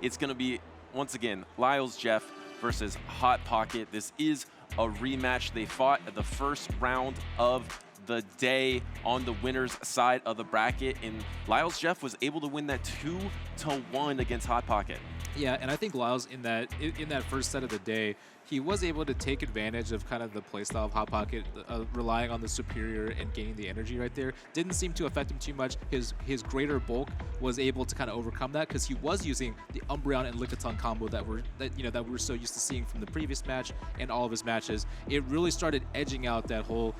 it's going to be, once again, LylejeffsIII versus Hot Pocket. This is a rematch. They fought at the first round of the day on the winner's side of the bracket, and LylejeffsIII was able to win that 2-1 against Hot Pocket. Yeah, and I think Lyles in that first set of the day, he was able to take advantage of kind of the playstyle of Hot Pocket, relying on the superior and gaining the energy right there. Didn't seem to affect him too much. His greater bulk was able to kind of overcome that because he was using the Umbreon and Lickitung combo that we're so used to seeing from the previous match and all of his matches. It really started edging out that whole,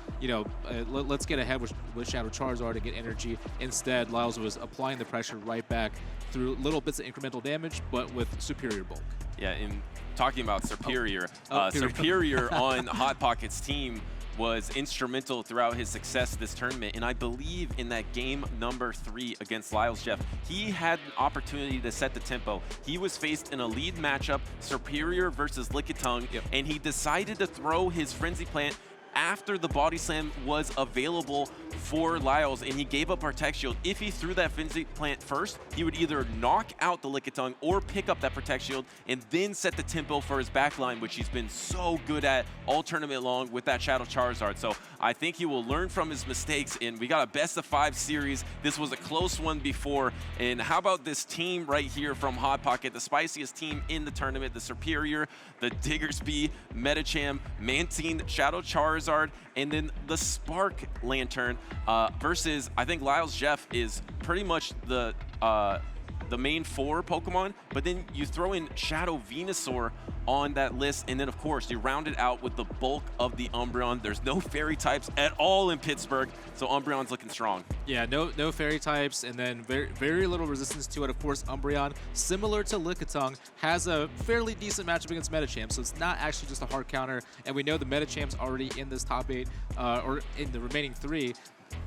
let's get ahead with Shadow Charizard and get energy. Instead, Lyles was applying the pressure right back through little bits of incremental damage, but with superior bulk. Yeah, in talking about superior, superior on Hot Pocket's team was instrumental throughout his success this tournament, and I believe in that game number 3 against LylejeffsIII, he had an opportunity to set the tempo. He was faced in a lead matchup, superior versus Lickitung, and he decided to throw his Frenzy Plant after the Body Slam was available for Lyles, and he gave up Protect Shield. If he threw that Frenzy Plant first, he would either knock out the Lickitung or pick up that Protect Shield and then set the tempo for his backline, which he's been so good at all tournament long with that Shadow Charizard. So I think he will learn from his mistakes, and we got a best-of-5 series. This was a close one before, and how about this team right here from Hot Pocket, the spiciest team in the tournament, the Superior, the Diggersby, Medicham, Mantine, Shadow Charizard, and then the Spark Lantern versus, I think LylejeffsIII is pretty much the main 4 Pokemon, but then you throw in Shadow Venusaur on that list, and then of course you round it out with the bulk of the Umbreon. There's no fairy types at all in Pittsburgh, so Umbreon's looking strong. Yeah, no fairy types, and then very little resistance to it. Of course, Umbreon, similar to Lickitung, has a fairly decent matchup against Medicham, so it's not actually just a hard counter, and we know the Medicham's already in this top 8, or in the remaining 3.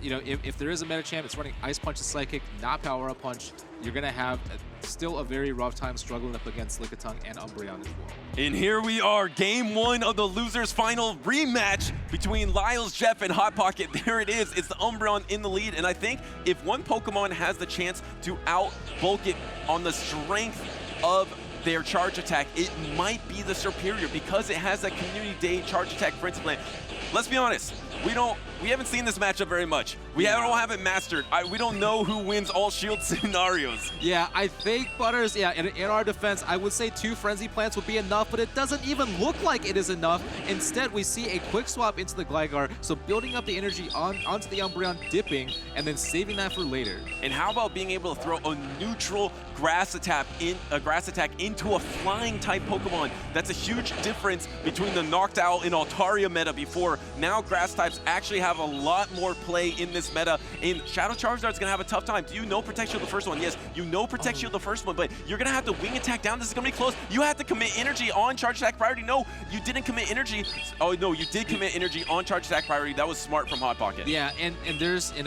If there is a Medicham, it's running Ice Punch and Psychic, not Power Up Punch. You're going to have still a very rough time struggling up against Lickitung and Umbreon as well. And here we are, game 1 of the losers final rematch between LylejeffsIII and Hot Pocket. There it is, it's the Umbreon in the lead, and I think if one Pokemon has the chance to out-bulk it on the strength of their charge attack, it might be the Superior because it has that Community Day charge attack Frenzy Plant. Let's be honest, we haven't seen this matchup very much. We don't have it mastered. We don't know who wins all shield scenarios. Yeah, I think, Butters, in our defense, I would say 2 Frenzy Plants would be enough, but it doesn't even look like it is enough. Instead, we see a quick swap into the Gligar, so building up the energy onto the Umbreon, dipping, and then saving that for later. And how about being able to throw a neutral grass attack into a flying type Pokemon? That's a huge difference between the Noctowl and Altaria meta before. Now grass types actually have a lot more play in this meta, and Shadow Charizard's gonna have a tough time. Do you know Protect Shield the first one? Yes, you know Protect Shield the first one, but you're gonna have to wing attack down. This is gonna be close. You have to commit energy on charge attack priority. No, you didn't commit energy. Oh no, you did commit energy on charge attack priority. That was smart from Hot Pocket. Yeah, and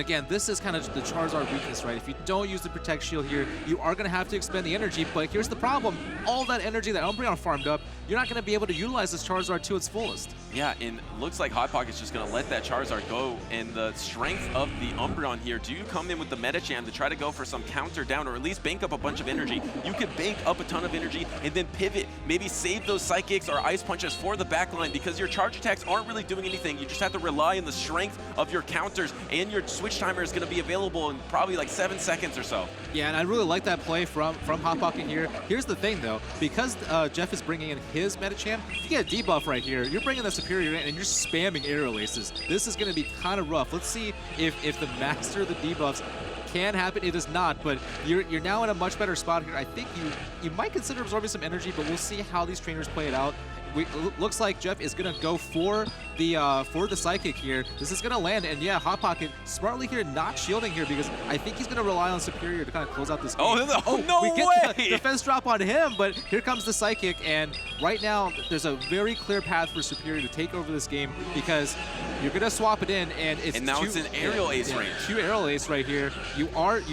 again, this is kind of the Charizard weakness, right? If you don't use the Protect Shield here, you are gonna have to expend the energy, but here's the problem. All that energy that Umbreon farmed up, you're not gonna be able to utilize this Charizard to its fullest. Yeah, and looks like Hot Pocket's just gonna let that Charizard go, and the strength of the Umbreon here, do you come in with the Medicham to try to go for some counter down, or at least bank up a bunch of energy? You could bank up a ton of energy and then pivot, maybe save those Psychics or Ice Punches for the backline, because your charge attacks aren't really doing anything. You just have to rely on the strength of your counters, and your switch timer is gonna be available in probably like 7 seconds or so. Yeah, and I really like that play from Hot Pocket here. Here's the thing though, because Jeff is bringing in his Medicham, if you get a debuff right here, you're bringing the Superior in and you're spamming Aerial Aces. This is going to be kind of rough. Let's see if the master of the debuffs can happen. It is not, but you're now in a much better spot here. I think you might consider absorbing some energy, but we'll see how these trainers play it out. Looks like Jeff is gonna go for the Psychic here. This is gonna land, and yeah, Hot Pocket smartly here, not shielding here, because I think he's gonna rely on Superior to kind of close out this game. No we get way! The defense drop on him, but here comes the Psychic, and right now there's a very clear path for Superior to take over this game, because you're gonna swap it in, and it's now it's an Aerial Ace range. 2 Aerial Ace right here. You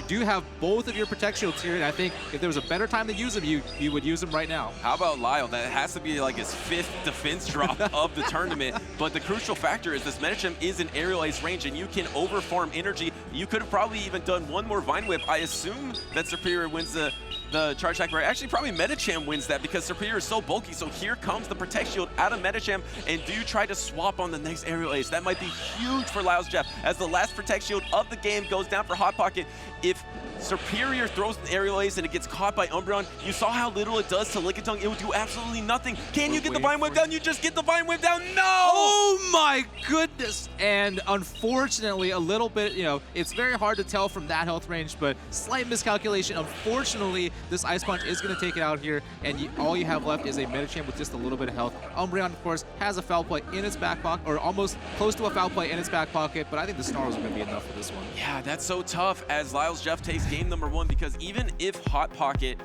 do have both of your Protect Shields here, and I think if there was a better time to use them, you would use them right now. How about Lyle? That has to be like his 5th defense drop of the tournament, but the crucial factor is this Medicham is an Aerial Ace range, and you can overfarm energy. You could have probably even done one more Vine Whip. I assume that Superior wins the the charge attack, right? Actually, probably Medicham wins that because Serperior is so bulky. So here comes the Protect Shield out of Medicham. And do you try to swap on the next aerial ace? That might be huge for LylejeffsIII as the last Protect Shield of the game goes down for Hot Pocket. If Serperior throws an aerial ace and it gets caught by Umbreon, you saw how little it does to Lickitung. It would do absolutely nothing. Can you get the Vine Whip down? You just get the Vine Whip down. No! Oh my goodness! And unfortunately, a little bit, you know, it's very hard to tell from that health range, but slight miscalculation. Unfortunately, this Ice Punch is going to take it out here, and all you have left is a Medicham with just a little bit of health. Umbreon, of course, has a foul play in its back pocket, or almost close to a foul play in its back pocket, but I think the Snarls are going to be enough for this one. Yeah, that's so tough as LylejeffsIII takes game number 1, because even if Hot Pocket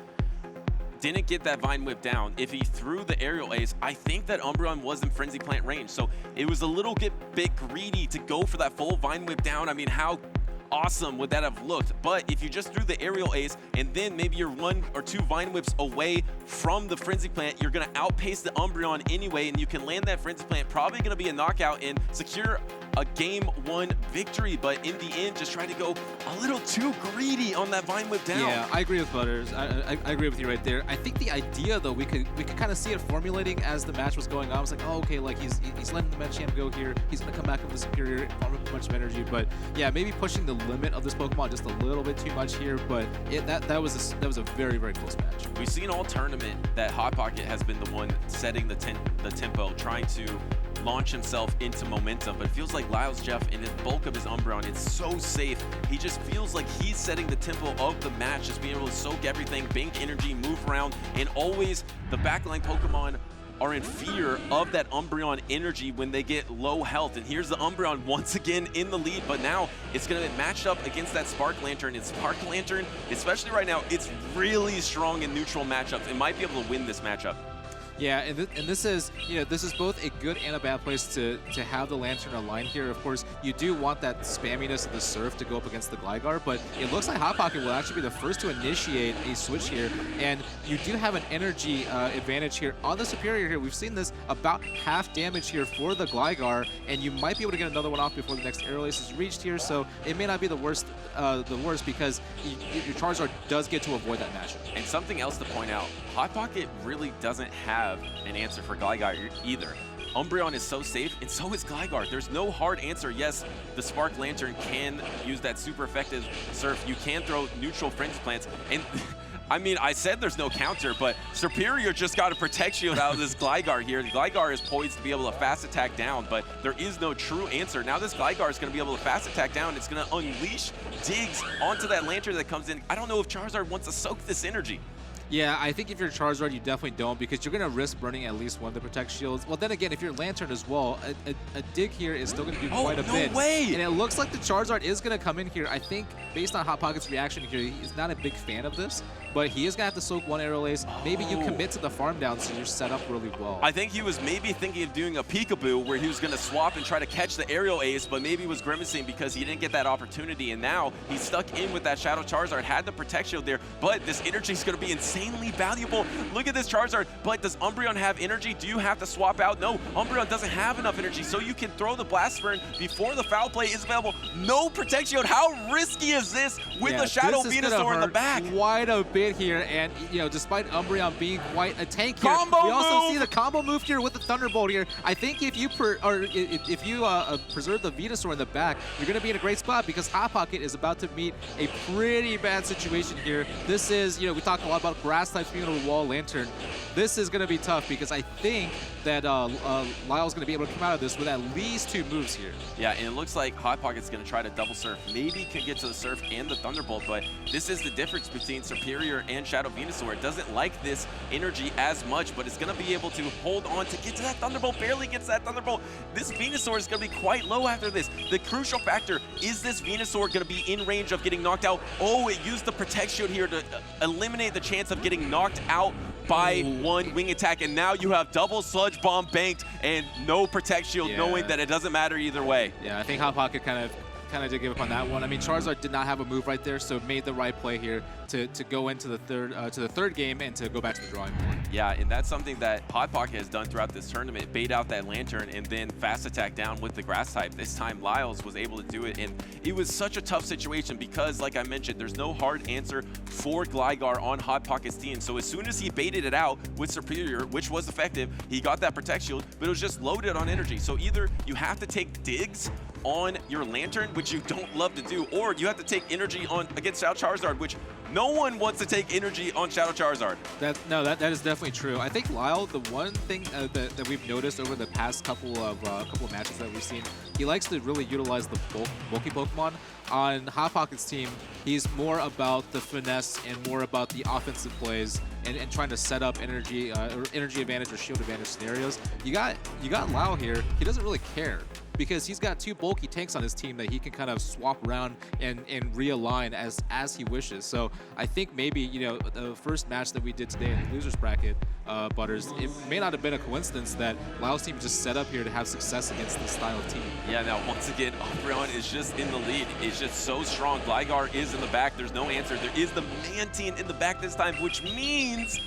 didn't get that Vine Whip down, if he threw the aerial ace, I think that Umbreon was in Frenzy Plant range. So it was a little bit greedy to go for that full Vine Whip down. I mean, how awesome would that have looked? But if you just threw the aerial ace and then maybe you're 1 or 2 Vine Whips away from the Frenzy Plant, you're going to outpace the Umbreon anyway, and you can land that Frenzy Plant, probably going to be a knockout and secure a game 1 victory. But in the end, just trying to go a little too greedy on that Vine Whip down. Yeah, I agree with Butters. I agree with you right there. I think the idea, though, we could kind of see it formulating as the match was going on. I was like, oh, okay, like he's letting the Medicham go here. He's going to come back with the Superior, farm up a bunch of energy. But yeah, maybe pushing the limit of this Pokemon just a little bit too much here. But that was a very, very close match. We've seen all tournament that Hot Pocket has been the one setting the tempo, trying to launch himself into momentum, but it feels like LylejeffsIII and the bulk of his Umbreon, it's so safe. He just feels like he's setting the tempo of the match, just being able to soak everything, bank energy, move around, and always the backline Pokemon are in fear of that Umbreon energy when they get low health. And here's the Umbreon once again in the lead, but now it's going to be matched up against that Spark Lantern. And Spark Lantern, especially right now, it's really strong in neutral matchups. It might be able to win this matchup. Yeah, and this is, you know, this is both a good and a bad place to have the Lantern align here. Of course, you do want that spamminess of the Surf to go up against the Gligar, but it looks like Hot Pocket will actually be the first to initiate a switch here, and you do have an energy advantage here on the Superior here. We've seen this about half damage here for the Gligar, and you might be able to get another one off before the next aerial ace is reached here, so it may not be the worst because your Charizard does get to avoid that matchup. And something else to point out, Hot Pocket really doesn't have an answer for Gligar either. Umbreon is so safe, and so is Gligar. There's no hard answer. Yes, the Spark Lantern can use that super effective Surf. You can throw neutral Frenzy Plants, and I mean, I said there's no counter, but Serperior just got a Protect Shield out of this Gligar here. The Gligar is poised to be able to fast attack down, but there is no true answer. Now this Gligar is going to be able to fast attack down. It's going to unleash digs onto that Lantern that comes in. I don't know if Charizard wants to soak this energy. Yeah, I think if you're Charizard, you definitely don't, because you're going to risk burning at least one of the Protect Shields. Well, then again, if you're Lantern as well, a dig here is still going to do quite a bit. No way! And it looks like the Charizard is going to come in here. I think, based on Hot Pocket's reaction here, he's not a big fan of this, but he is going to have to soak one aerial ace. Maybe you commit to the farm down so you're set up really well. I think he was maybe thinking of doing a peekaboo where he was going to swap and try to catch the aerial ace, but maybe was grimacing because he didn't get that opportunity, and now he's stuck in with that Shadow Charizard, had the Protect Shield there, but this energy is going to be insanely valuable. Look at this Charizard, but does Umbreon have energy? Do you have to swap out? No, Umbreon doesn't have enough energy, so you can throw the Blast Burn before the Foul Play is available. No Protect Shield. How risky is this with the Shadow Venusaur in the back? Quite a bit here, and you know, despite Umbreon being quite a tank here, combo we also move. see the combo move here with the Thunderbolt here. I think if you preserve the Venusaur in the back, you're going to be in a great spot because Hot Pocket is about to meet a pretty bad situation here. This is, you know, we talk a lot about grass types being able to wall Lantern. This is going to be tough because I think that Lyle's going to be able to come out of this with at least 2 moves here. Yeah, and it looks like Hot Pocket's going to try to double Surf. Maybe can get to the Surf and the Thunderbolt, but this is the difference between Serperior and Shadow Venusaur. It doesn't like this energy as much, but it's going to be able to hold on to get to that Thunderbolt. Barely gets that Thunderbolt. This Venusaur is going to be quite low after this. The crucial factor, is this Venusaur going to be in range of getting knocked out? Oh, it used the Protect Shield here to eliminate the chance of getting knocked out by one wing attack, and now you have double Sludge Bomb banked and no Protect Shield, knowing that it doesn't matter either way. Yeah, I think Hot Pocket kind of kind of did give up on that one. I mean, Charizard did not have a move right there, so made the right play here to go into the third game and to go back to the drawing board. Yeah, and that's something that Hot Pocket has done throughout this tournament. Bait out that Lantern and then fast attack down with the grass type. This time Lyles was able to do it, and it was such a tough situation because, like I mentioned, there's no hard answer for Gligar on Hot Pocket's team. So as soon as he baited it out with Superior, which was effective, he got that Protect Shield, but it was just loaded on energy. So either you have to take digs on your Lantern, which you don't love to do, or you have to take energy on against Shadow Charizard, which no one wants to take energy on Shadow Charizard. That is definitely true. I think Lyle, the one thing that we've noticed over the past couple of matches that we've seen, he likes to really utilize the bulky Pokemon. On Hot Pocket's team, he's more about the finesse and more about the offensive plays and trying to set up energy or energy advantage or shield advantage scenarios. You got Lyle here. He doesn't really care, because he's got two bulky tanks on his team that he can kind of swap around and realign as he wishes. So I think maybe, you know, the first match that we did today in the losers bracket, Butters, it may not have been a coincidence that Lyle's team just set up here to have success against this style of team. Yeah, now once again, Umbreon is just in the lead. It's just so strong. Gligar is in the back. There's no answer. There is the Mantine in the back this time, which means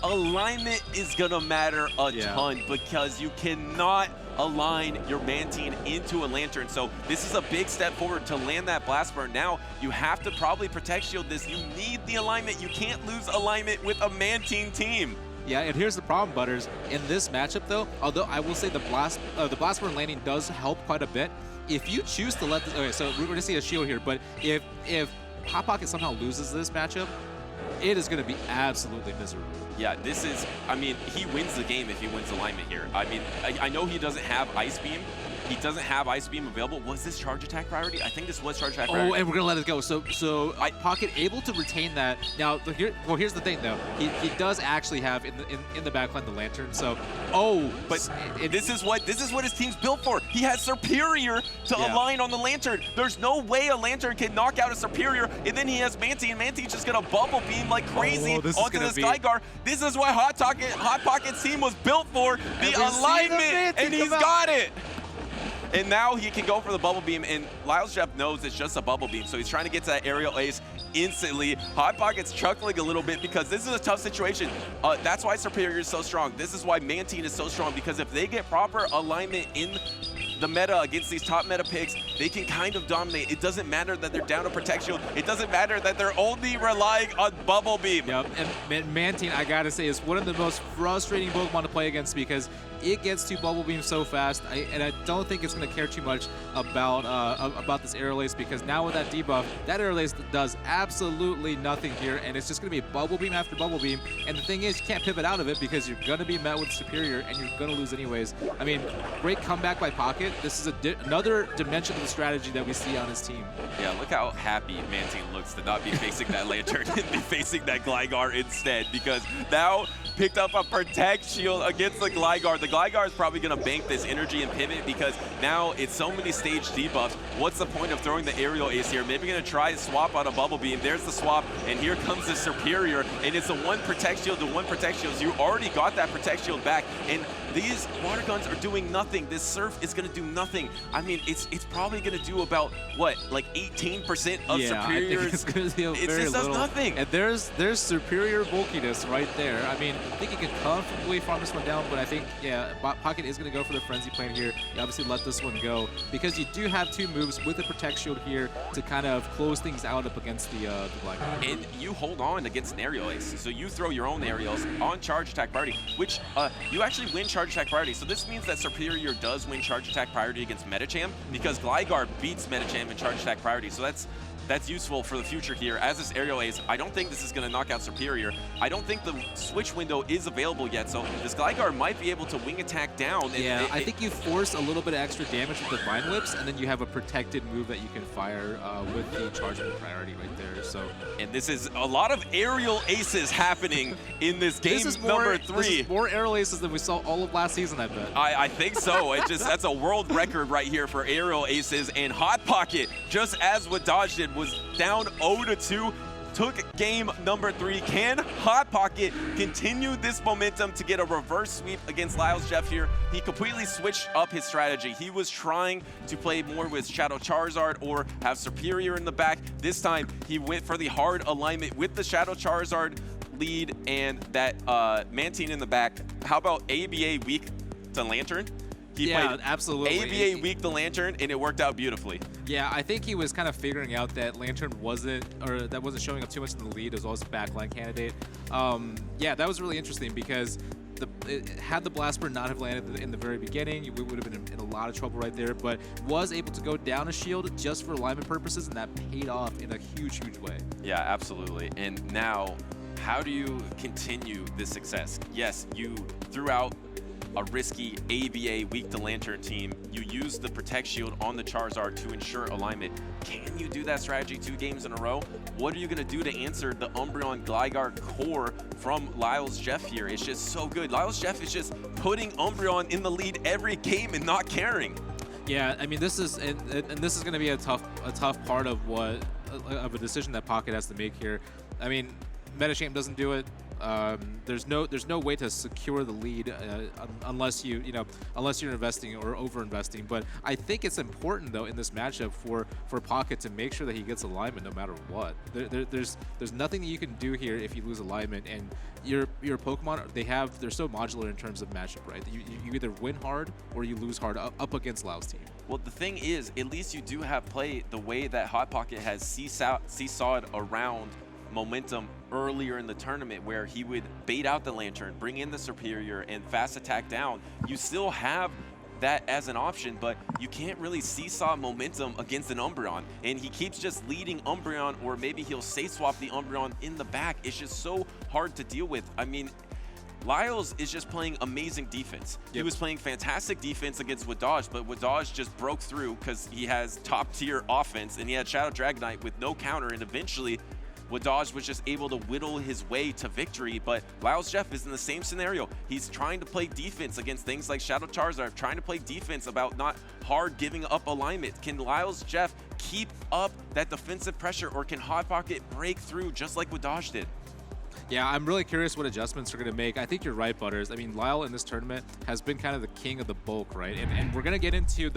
alignment is gonna matter a ton, because you cannot align your Mantine into a Lantern. So this is a big step forward to land that Blast Burn. Now you have to probably Protect Shield this. You need the alignment. You can't lose alignment with a Mantine team. Yeah, and here's the problem, Butters. In this matchup, though, although I will say the Blast Burn landing does help quite a bit, if you choose to let this... Okay, so we're going to see a shield here, but if Hot Pocket somehow loses this matchup, it is going to be absolutely miserable. Yeah, this is, I mean, he wins the game if he wins alignment here. I mean, I know he doesn't have Ice Beam. He doesn't have Ice Beam available. Was this Charge Attack priority? I think this was Charge Attack priority. Oh, and we're gonna let it go. So Pocket able to retain that. Now, here's the thing though. He does actually have in the backline the Lantern. So, but this is what his team's built for. He has Superior to align on the Lantern. There's no way a Lantern can knock out a Superior, and then he has Mantine. Mantine's just gonna Bubble Beam like crazy onto this Gligar. This is what Hot Pocket's team was built for. The alignment, and he's got it. And now he can go for the Bubble Beam, and LylejeffsIII knows it's just a Bubble Beam, so he's trying to get to that aerial ace instantly. Hot Pocket's chuckling a little bit because this is a tough situation. That's why Superior is so strong. This is why Mantine is so strong, because if they get proper alignment in the meta against these top meta picks, they can kind of dominate. It doesn't matter that they're down to Protect Shield. It doesn't matter that they're only relying on Bubble Beam. Yep, and Mantine, I gotta say, is one of the most frustrating Pokemon to play against because it gets to Bubble Beam so fast, and I don't think it's going to care too much about this Aerial Ace, because now with that debuff, that Aerial Ace does absolutely nothing here, and it's just going to be Bubble Beam after Bubble Beam. And the thing is, you can't pivot out of it because you're going to be met with Superior, and you're going to lose anyways. I mean, great comeback by Pocket. This is another dimension of the strategy that we see on his team. Yeah, look how happy Mantine looks to not be facing that Lantern and be facing that Gligar instead, because now picked up a Protect Shield against the Gligar. The Gligar is probably going to bank this energy and pivot because now it's so many stage debuffs. What's the point of throwing the Aerial Ace here? Maybe going to try to swap out a Bubble Beam. There's the swap, and here comes the Superior, and it's a one Protect Shield to one Protect Shield. So you already got that Protect Shield back, and these Water Guns are doing nothing. This Surf is going to do nothing. I mean, it's probably going to do about, what, like 18% of Superior's? I think it's going to do very just does nothing. And there's Superior bulkiness right there. I mean, I think he can comfortably farm this one down, but I think, yeah, Pocket is going to go for the Frenzy Plan here. You obviously let this one go because you do have two moves with the Protect Shield here to kind of close things out up against the Gligar. And you hold on against an Aerial Ace. So you throw your own Aerials on Charge Attack priority, which you actually win Charge Attack priority. So this means that Superior does win Charge Attack priority against Medicham because Gligar beats Medicham in Charge Attack priority. So that's useful for the future here. As this Aerial Ace, I don't think this is going to knock out Superior. I don't think the switch window is available yet, so this Gligar might be able to wing attack down. Yeah, I think you force a little bit of extra damage with the Vine Whips, and then you have a protected move that you can fire with the Charge Move priority right there. So, and this is a lot of Aerial Aces happening in this game number 3. This is more Aerial Aces than we saw all of last season, I bet. I think so. That's a world record right here for Aerial Aces, and Hot Pocket, just as what Dodge did, was down 0-2. took game number 3. Can Hot Pocket continue this momentum to get a reverse sweep against LylejeffsIII here? He completely switched up his strategy. He was trying to play more with Shadow Charizard or have Superior in the back. This time, he went for the hard alignment with the Shadow Charizard lead and that Mantine in the back. How about ABA weak to Lantern? He played absolutely. ABA weak to Lantern, and it worked out beautifully. Yeah, I think he was kind of figuring out that Lantern wasn't showing up too much in the lead as well as a backline candidate. Yeah, that was really interesting because had the Blast Burn not have landed in the very beginning, we would have been in a lot of trouble right there, but was able to go down a shield just for alignment purposes, and that paid off in a huge, huge way. Yeah, absolutely. And now, how do you continue this success? Yes, you threw out a risky ABA weak to Lantern team. You use the Protect Shield on the Charizard to ensure alignment. Can you do that strategy 2 games in a row? What are you gonna do to answer the Umbreon Gligar core from LylejeffsIII here? It's just so good. LylejeffsIII is just putting Umbreon in the lead every game and not caring. Yeah, I mean, this is and this is gonna be a tough part of a decision that Pocket has to make here. I mean, Metashame doesn't do it. There's no way to secure the lead unless you're investing or over-investing. But I think it's important though in this matchup for Pocket to make sure that he gets alignment no matter what. There's nothing that you can do here if you lose alignment, and your Pokemon they're so modular in terms of matchup, right? You either win hard or you lose hard up against Lau's team. Well, the thing is, at least you do have play the way that Hot Pocket has seesawed around momentum earlier in the tournament, where he would bait out the Lantern, bring in the Superior, and fast attack down. You still have that as an option, but you can't really seesaw momentum against an Umbreon. And he keeps just leading Umbreon, or maybe he'll safe swap the Umbreon in the back. It's just so hard to deal with. I mean, Lyles is just playing amazing defense. Yep. He was playing fantastic defense against Wadaj, but Wadaj just broke through because he has top tier offense, and he had Shadow Dragonite with no counter, and eventually Wadaj was just able to whittle his way to victory. But LylejeffsIII is in the same scenario. He's trying to play defense against things like Shadow Charizard, trying to play defense about not hard giving up alignment. Can LylejeffsIII keep up that defensive pressure, or can Hot Pocket break through just like Wadaj did? Yeah, I'm really curious what adjustments are going to make. I think you're right, Butters. I mean, Lyle in this tournament has been kind of the king of the bulk, right? And we're going to get into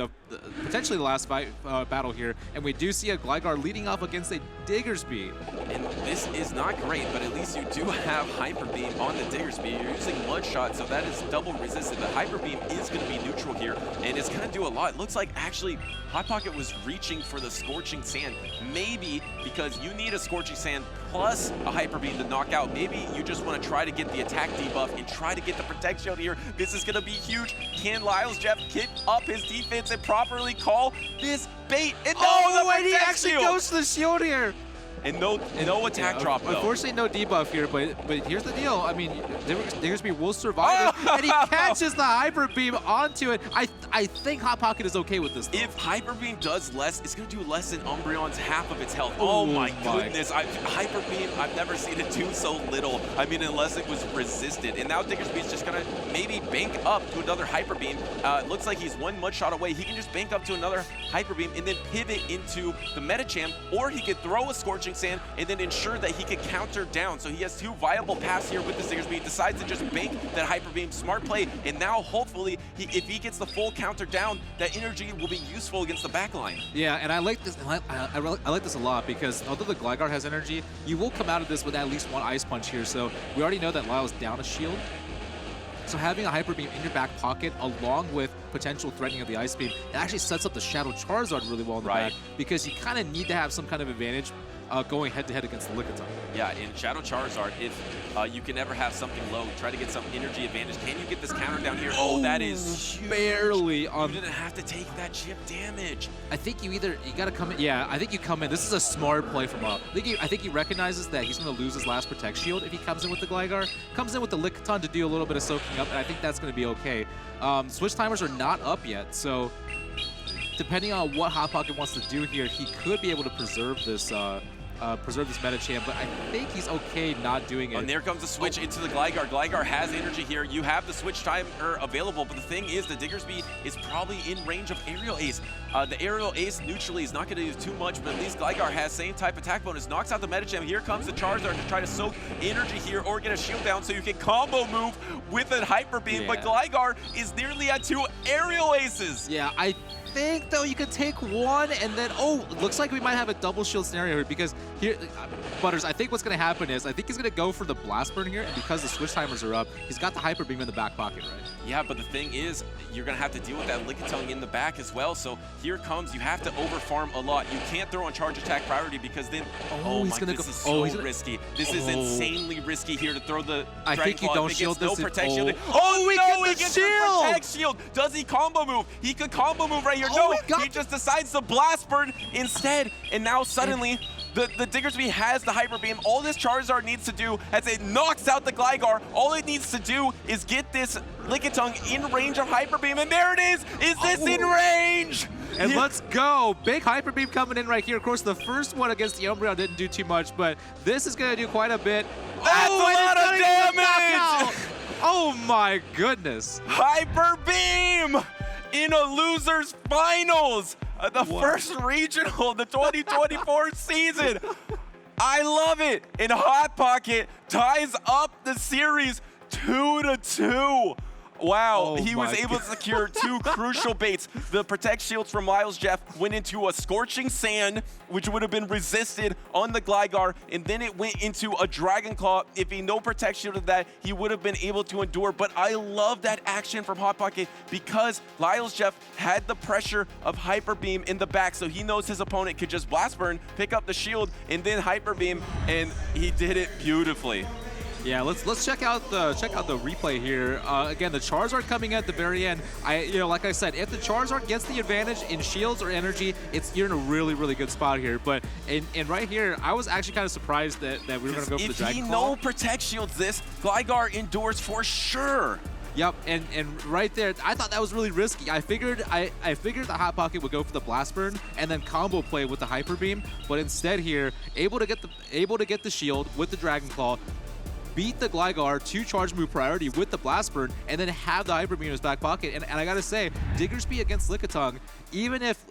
potentially the last battle here, and we do see a Gligar leading off against a Diggersby. And this is not great, but at least you do have Hyper Beam on the Diggersby. You're using Mud Shot, so that is double resisted. The Hyper Beam is going to be neutral here, and it's going to do a lot. It looks like actually Hot Pocket was reaching for the Scorching Sand, maybe because you need a Scorching Sand plus a Hyper Beam to knock out. Maybe you just want to try to get the attack debuff and try to get the Protect Shield here. This is going to be huge. Can LylejeffsIII keep up his defense and properly call this bait? And no, he actually goes to the shield here. And no attack drop, though. Unfortunately, no debuff here, but here's the deal. I mean, Diggersby will survive it, and he catches the Hyper Beam onto it. I think Hot Pocket is okay with this, though. If Hyper Beam does less, it's going to do less than Umbreon's half of its health. Oh my goodness. Hyper Beam, I've never seen it do so little. I mean, unless it was resisted. And now Diggersby's just going to maybe bank up to another Hyper Beam. It looks like he's one Mud Shot away. He can just bank up to another Hyper Beam and then pivot into the Metacham, or he could throw a Scorching Sand and then ensure that he could counter down. So he has 2 viable paths here with the Diggersby. He decides to just bank that Hyper Beam. Smart play. And now hopefully, if he gets the full counter down, that energy will be useful against the backline. Yeah, and I like this. I like this a lot, because although the Gligar has energy, you will come out of this with at least 1 Ice Punch here. So we already know that Lyle's down a shield. So having a Hyper Beam in your back pocket, along with potential threatening of the Ice Beam, it actually sets up the Shadow Charizard really well in the back, because you kind of need to have some kind of advantage going head-to-head against the Lickitung. Yeah, in Shadow Charizard, if you can never have something low, try to get some energy advantage. Can you get this counter down here? Oh, that is huge. Barely on. You didn't have to take that chip damage. I think you got to come in. Yeah, I think you come in. This is a smart play from Up. I think he recognizes that he's going to lose his last Protect Shield if he comes in with the Gligar. Comes in with the Lickitung to do a little bit of soaking up, and I think that's going to be okay. Switch timers are not up yet, so depending on what Hot Pocket wants to do here, he could be able to preserve this preserve this Medicham, but I think he's okay not doing it. And there comes the switch into the Gligar. Gligar has energy here. You have the switch timer available, but the thing is the Diggersby is probably in range of Aerial Ace. The Aerial Ace neutrally is not going to do too much, but at least Gligar has same type attack bonus. Knocks out the Medicham. Here comes the Charizard to try to soak energy here or get a shield down so you can combo move with a Hyper Beam, but Gligar is nearly at 2 Aerial Aces. Yeah, I think though you could take one and then looks like we might have a double shield scenario here because here Butters, I think what's going to happen is I think he's going to go for the Blast Burn here, and because the switch timers are up, he's got the Hyper Beam in the back pocket, right? Yeah, but the thing is you're going to have to deal with that Lickitung in the back as well, so here comes, you have to over farm a lot. You can't throw on charge attack priority because then this is so risky. This is insanely risky here to throw the I think you don't shield this. No protect shield. We get the shield! Protect shield. Does he combo move? He could combo move right here. No, he just decides to Blast Burn instead, and now suddenly the Diggersby has the Hyper Beam. All this Charizard needs to do as it knocks out the Gligar, all it needs to do is get this Lickitung in range of Hyper Beam, and there it is! Is this in range? And let's go! Big Hyper Beam coming in right here. Of course, the first one against the Umbreon didn't do too much, but this is going to do quite a bit. That's a lot of damage! Oh my goodness! Hyper Beam in a loser's finals! The first regional of the 2024 season. I love it. And Hot Pocket ties up the series 2-2. Wow, he was able to secure 2 crucial baits. The Protect Shields from LylejeffsIII went into a Scorching Sand, which would have been resisted on the Gligar, and then it went into a Dragon Claw. If he no Protect Shielded that, he would have been able to endure. But I love that action from Hot Pocket because LylejeffsIII had the pressure of Hyper Beam in the back, so he knows his opponent could just Blast Burn, pick up the shield, and then Hyper Beam, and he did it beautifully. Yeah, let's check out the replay here. Again, the Charizard coming at the very end. Like I said, if the Charizard gets the advantage in shields or energy, you're in a really good spot here. But and right here, I was actually kind of surprised that we were going to go for the Dragon Claw. If he no Protect Shields this, Gligar endures for sure. Yep, and right there, I thought that was really risky. I figured the Hot Pocket would go for the Blast Burn and then combo play with the Hyper Beam, but instead here, able to get the shield with the Dragon Claw, beat the Gligar to charge move priority with the Blast Burn, and then have the Hyper Beam in his back pocket. And I gotta say, Diggersby against Lickitung, even if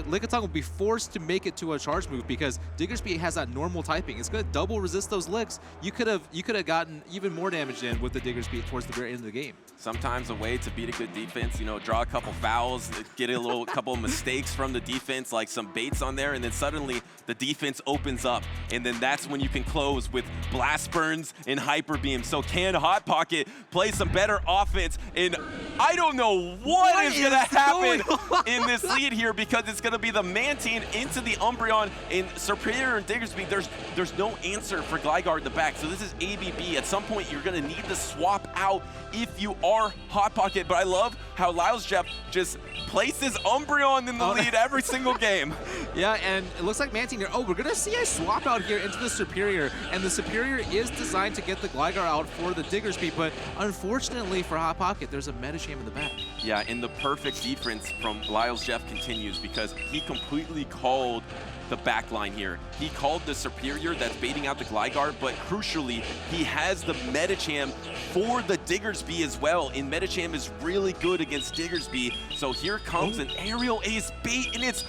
Lickitung will be forced to make it to a charge move because Diggersby has that normal typing. It's going to double resist those licks. You could have gotten even more damage in with the Diggersby towards the very end of the game. Sometimes a way to beat a good defense, draw a couple fouls, get a couple mistakes from the defense, like some baits on there, and then suddenly the defense opens up, and then that's when you can close with Blast Burns and Hyper Beam. So can Hot Pocket play some better offense? And I don't know what is going to happen in this lead here because it's going to be the Mantine into the Umbreon and Superior and Diggersby. There's no answer for Gligar in the back. So this is ABB. At some point, you're going to need to swap out if you are Hot Pocket. But I love how LylejeffsIII just places Umbreon in the lead every single game. Yeah, and it looks like Mantine here. We're going to see a swap out here into the Superior. And the Superior is designed to get the Gligar out for the Diggersby. But unfortunately for Hot Pocket, there's a Medicham in the back. Yeah, and the perfect defense from LylejeffsIII continues because he completely called the back line here. He called the Superior that's baiting out the Gligar, but crucially, he has the Medicham for the Diggersby as well, and Medicham is really good against Diggersby. So here comes an Aerial Ace bait, and it's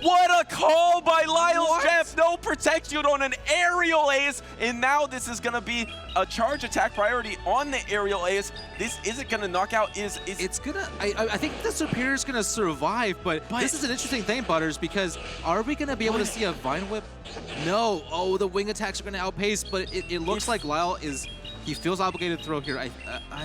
what a call by LylejeffsIII! No Protect Shield on an Aerial Ace, and now this is going to be a charge attack priority on the Aerial Ace. This isn't going to knock out. It's going to... I think the Superior's going to survive, but this is an interesting thing, Butters, because are we going to be able to see a Vine Whip? No. Oh, the wing attacks are going to outpace, but it looks like Lyle is... He feels obligated to throw here. I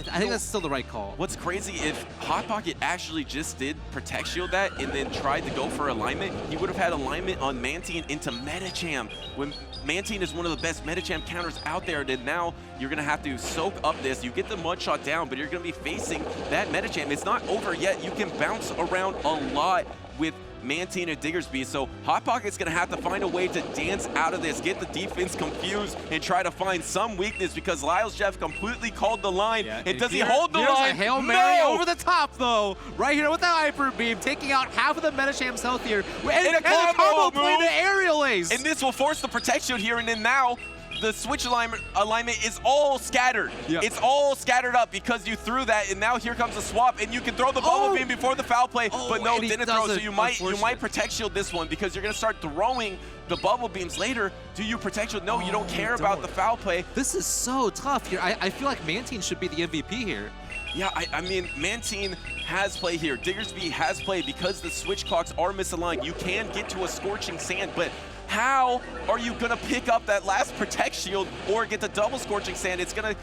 think that's still the right call. What's crazy, if Hot Pocket actually just did Protect Shield that and then tried to go for alignment, he would have had alignment on Mantine into Medicham. When Mantine is one of the best Medicham counters out there, then now you're going to have to soak up this. You get the Mud Shot down, but you're going to be facing that Medicham. It's not over yet. You can bounce around a lot with Mantine and Diggersby, so Hot Pocket's gonna have to find a way to dance out of this, get the defense confused, and try to find some weakness because LylejeffsIII completely called the line. Yeah, and does he hold the line? A Hail Mary over the top, though. Right here with the Hyper Beam, taking out half of the Medicham's health here. And a combo play to Aerial ace. And this will force the Protect Shield here, and then now the switch alignment is all scattered. Yeah. It's all scattered up because you threw that, and now here comes a swap, and you can throw the bubble beam before the foul play, but no, didn't throw. So you might Protect Shield this one because you're gonna start throwing the bubble beams later. Do you Protect Shield? No, you don't care about the foul play. This is so tough here. I feel like Mantine should be the MVP here. Yeah, I mean, Mantine has play here. Diggersby has play because the switch clocks are misaligned. You can get to a Scorching Sand, but how are you going to pick up that last Protect Shield or get the double Scorching Sand? It's going to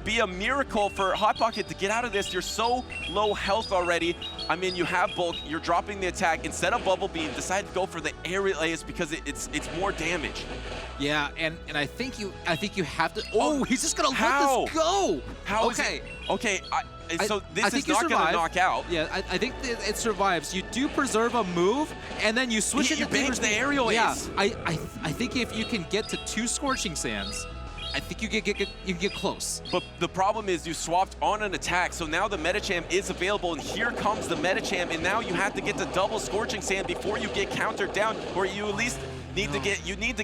be a miracle for Hot Pocket to get out of this. You're so low health already. I mean, you have bulk. You're dropping the attack. Instead of Bubble Beam, decide to go for the aerial ace because it's more damage. Yeah, and I think you have to. Oh, he's just gonna let this go. How? Okay. Okay. So this is not gonna knock out. Yeah, I think it survives. You do preserve a move, and then you switch into the aerial ace. I think if you can get to 2 Scorching Sands, I think you can get close. But the problem is you swapped on an attack, so now the Medicham is available, and here comes the Medicham, and now you have to get the double Scorching Sand before you get countered down, or you at least need to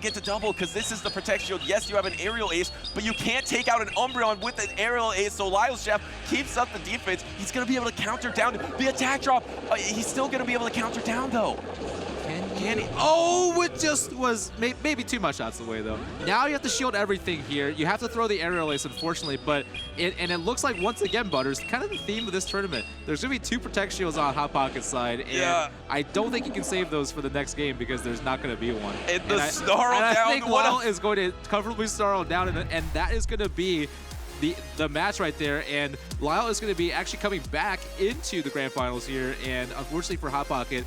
get to double, because this is the Protect Shield. Yes, you have an aerial ace, but you can't take out an Umbreon with an aerial ace, so LylejeffsIII keeps up the defense. He's going to be able to counter down the attack drop. He's still going to be able to counter down, though. Can he? Oh, it just was maybe too much out of the way, though. Now you have to shield everything here. You have to throw the aerial ace, unfortunately, but it looks like, once again, Butters, kind of the theme of this tournament. There's going to be 2 Protect Shields on Hot Pocket's side, and I don't think you can save those for the next game because there's not going to be one. And the snarl down. I think Lyle is going to comfortably snarl down, and that is going to be the match right there, and Lyle is going to be actually coming back into the grand finals here, and unfortunately for Hot Pocket,